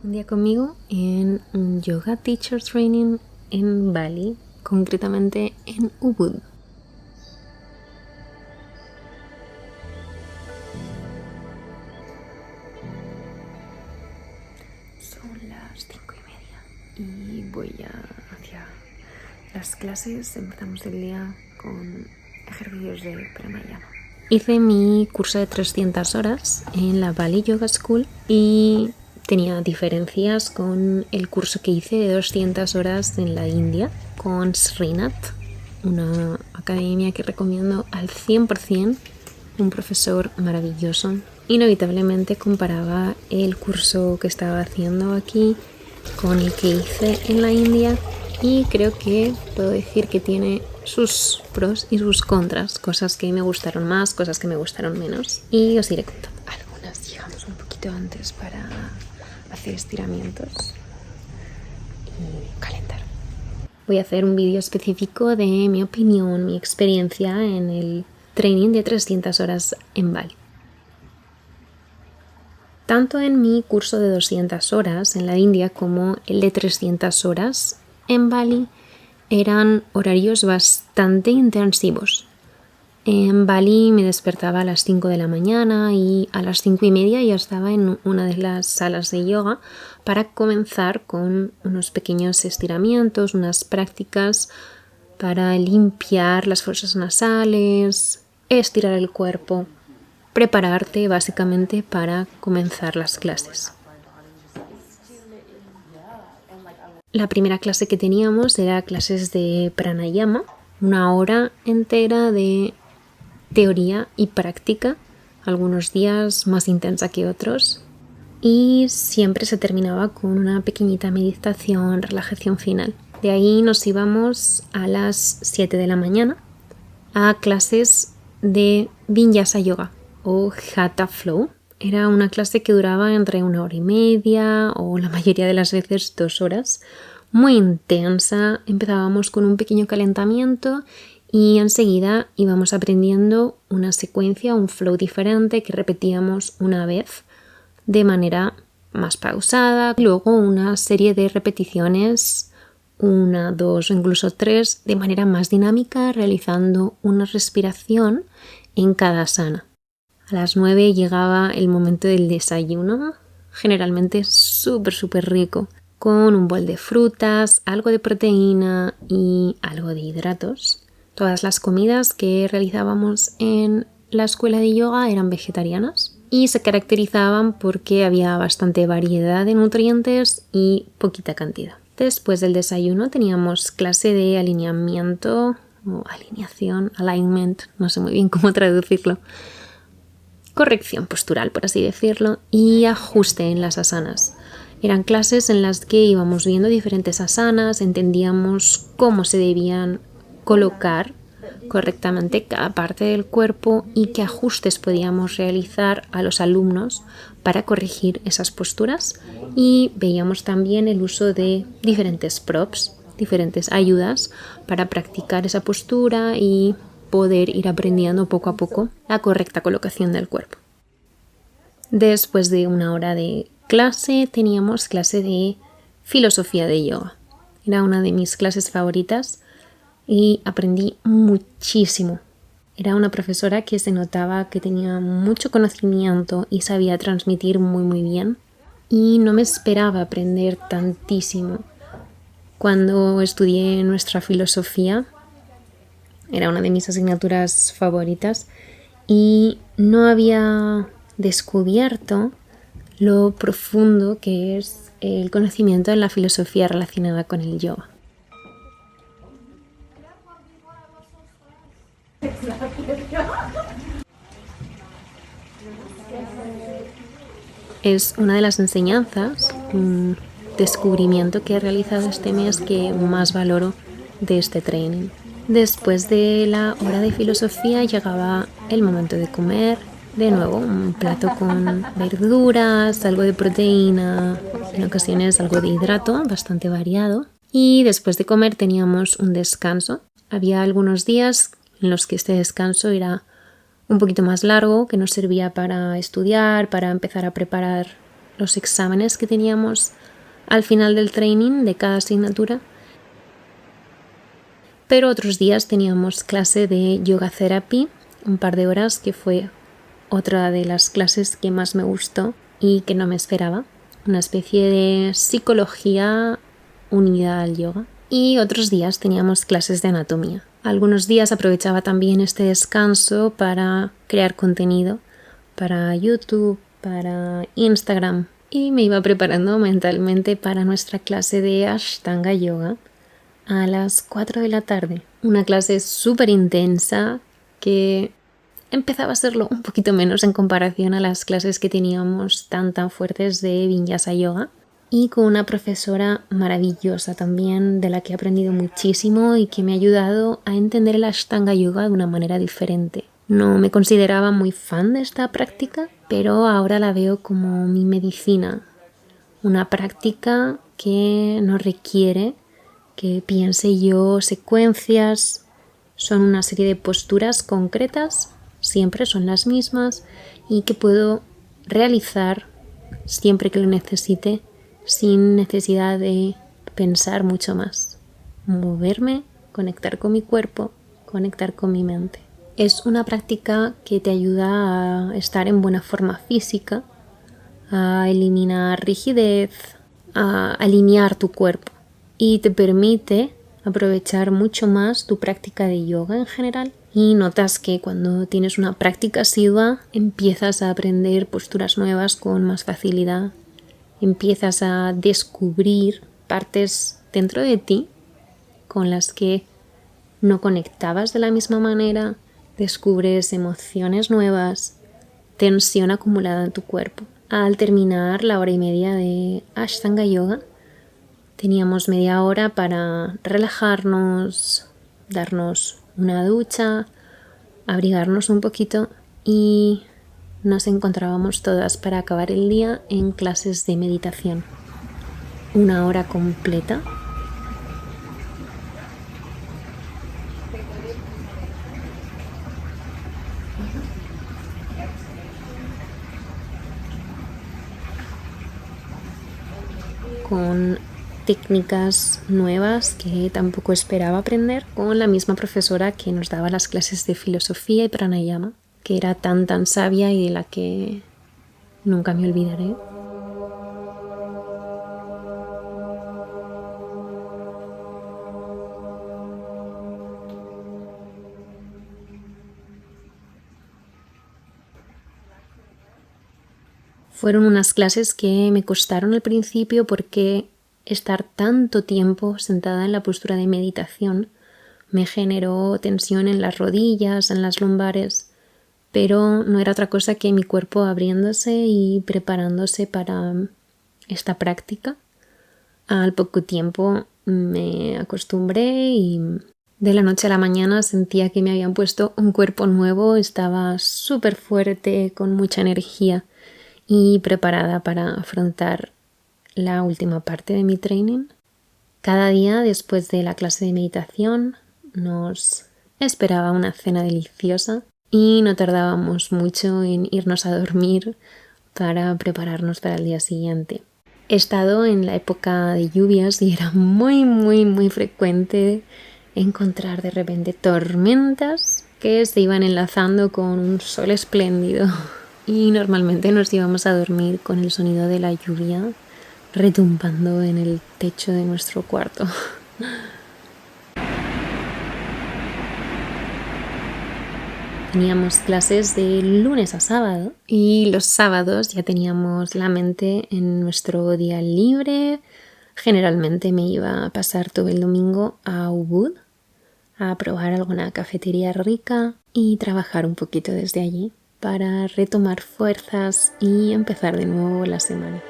Un día conmigo en un yoga teacher training en Bali, concretamente en Ubud. Son las 5:30 y voy ya hacia las clases. Empezamos el día con ejercicios de pranayama. Hice mi curso de 300 horas en la Bali Yoga School y tenía diferencias con el curso que hice de 200 horas en la India con Srinath, una academia que recomiendo al 100%, un profesor maravilloso. Inevitablemente comparaba el curso que estaba haciendo aquí con el que hice en la India y creo que puedo decir que tiene sus pros y sus contras, cosas que me gustaron más, cosas que me gustaron menos, y os iré contando. Algunas llegamos un poquito antes para hacer estiramientos y calentar. Voy a hacer un vídeo específico de mi opinión, mi experiencia en el training de 300 horas en Bali. Tanto en mi curso de 200 horas en la India como el de 300 horas en Bali eran horarios bastante intensivos. En Bali me despertaba a las 5 de la mañana y a las 5:30 ya estaba en una de las salas de yoga para comenzar con unos pequeños estiramientos, unas prácticas para limpiar las fosas nasales, estirar el cuerpo, prepararte básicamente para comenzar las clases. La primera clase que teníamos era clases de pranayama, una hora entera de teoría y práctica, algunos días más intensa que otros, y siempre se terminaba con una pequeñita meditación, relajación final. De ahí nos íbamos a las 7 de la mañana a clases de Vinyasa Yoga o Hatha Flow. Era una clase que duraba entre 1 hora y media o la mayoría de las veces 2 horas, muy intensa. Empezábamos con un pequeño calentamiento y enseguida íbamos aprendiendo una secuencia, un flow diferente que repetíamos una vez de manera más pausada. Luego una serie de repeticiones, 1, 2 o incluso 3, de manera más dinámica, realizando una respiración en cada asana. A las 9 llegaba el momento del desayuno, generalmente súper rico, con un bol de frutas, algo de proteína y algo de hidratos. Todas las comidas que realizábamos en la escuela de yoga eran vegetarianas y se caracterizaban porque había bastante variedad de nutrientes y poquita cantidad. Después del desayuno teníamos clase de alineamiento o alineación, alignment, no sé muy bien cómo traducirlo. Corrección postural, por así decirlo, y ajuste en las asanas. Eran clases en las que íbamos viendo diferentes asanas, entendíamos cómo se debían colocar correctamente cada parte del cuerpo y qué ajustes podíamos realizar a los alumnos para corregir esas posturas, y veíamos también el uso de diferentes props, diferentes ayudas para practicar esa postura y poder ir aprendiendo poco a poco la correcta colocación del cuerpo. Después de 1 hora de clase teníamos clase de filosofía de yoga. Era una de mis clases favoritas y aprendí muchísimo. Era una profesora que se notaba que tenía mucho conocimiento y sabía transmitir muy bien, y no me esperaba aprender tantísimo. Cuando estudié nuestra filosofía, era una de mis asignaturas favoritas y no había descubierto lo profundo que es el conocimiento de la filosofía relacionada con el yoga. Es una de las enseñanzas, un descubrimiento que he realizado este mes que más valoro de este training. Después de la hora de filosofía llegaba el momento de comer. De nuevo, un plato con verduras, algo de proteína, en ocasiones algo de hidrato, bastante variado. Y después de comer teníamos un descanso. Había algunos días en los que este descanso era un poquito más largo, que nos servía para estudiar, para empezar a preparar los exámenes que teníamos al final del training de cada asignatura. Pero otros días teníamos clase de yoga therapy, un par de horas, que fue otra de las clases que más me gustó y que no me esperaba. Una especie de psicología unida al yoga. Y otros días teníamos clases de anatomía. Algunos días aprovechaba también este descanso para crear contenido para YouTube, para Instagram, y me iba preparando mentalmente para nuestra clase de Ashtanga Yoga a las 4 de la tarde. Una clase súper intensa que empezaba a serlo un poquito menos en comparación a las clases que teníamos tan fuertes de Vinyasa Yoga, y con una profesora maravillosa también, de la que he aprendido muchísimo y que me ha ayudado a entender el Ashtanga Yoga de una manera diferente. No me consideraba muy fan de esta práctica, pero ahora la veo como mi medicina. Una práctica que no requiere que piense yo secuencias, son una serie de posturas concretas, siempre son las mismas, y que puedo realizar siempre que lo necesite, sin necesidad de pensar mucho más. Moverme, conectar con mi cuerpo, conectar con mi mente. Es una práctica que te ayuda a estar en buena forma física, a eliminar rigidez, a alinear tu cuerpo, y te permite aprovechar mucho más tu práctica de yoga en general. Y notas que cuando tienes una práctica asidua empiezas a aprender posturas nuevas con más facilidad, empiezas a descubrir partes dentro de ti con las que no conectabas de la misma manera, descubres emociones nuevas, tensión acumulada en tu cuerpo. Al terminar la hora y media de Ashtanga Yoga, teníamos media hora para relajarnos, darnos una ducha, abrigarnos un poquito, y nos encontrábamos todas para acabar el día en clases de meditación. Una hora completa. Con técnicas nuevas que tampoco esperaba aprender, con la misma profesora que nos daba las clases de filosofía y pranayama, que era tan sabia y de la que nunca me olvidaré. Fueron unas clases que me costaron al principio porque estar tanto tiempo sentada en la postura de meditación me generó tensión en las rodillas, en las lumbares, pero no era otra cosa que mi cuerpo abriéndose y preparándose para esta práctica. Al poco tiempo me acostumbré y de la noche a la mañana sentía que me habían puesto un cuerpo nuevo, estaba súper fuerte, con mucha energía y preparada para afrontar la última parte de mi training. Cada día después de la clase de meditación nos esperaba una cena deliciosa y no tardábamos mucho en irnos a dormir para prepararnos para el día siguiente. He estado en la época de lluvias y era muy frecuente encontrar de repente tormentas que se iban enlazando con un sol espléndido. Y normalmente nos íbamos a dormir con el sonido de la lluvia retumbando en el techo de nuestro cuarto. Teníamos clases de lunes a sábado y los sábados ya teníamos la mente en nuestro día libre. Generalmente me iba a pasar todo el domingo a Ubud a probar alguna cafetería rica y trabajar un poquito desde allí, para retomar fuerzas y empezar de nuevo la semana.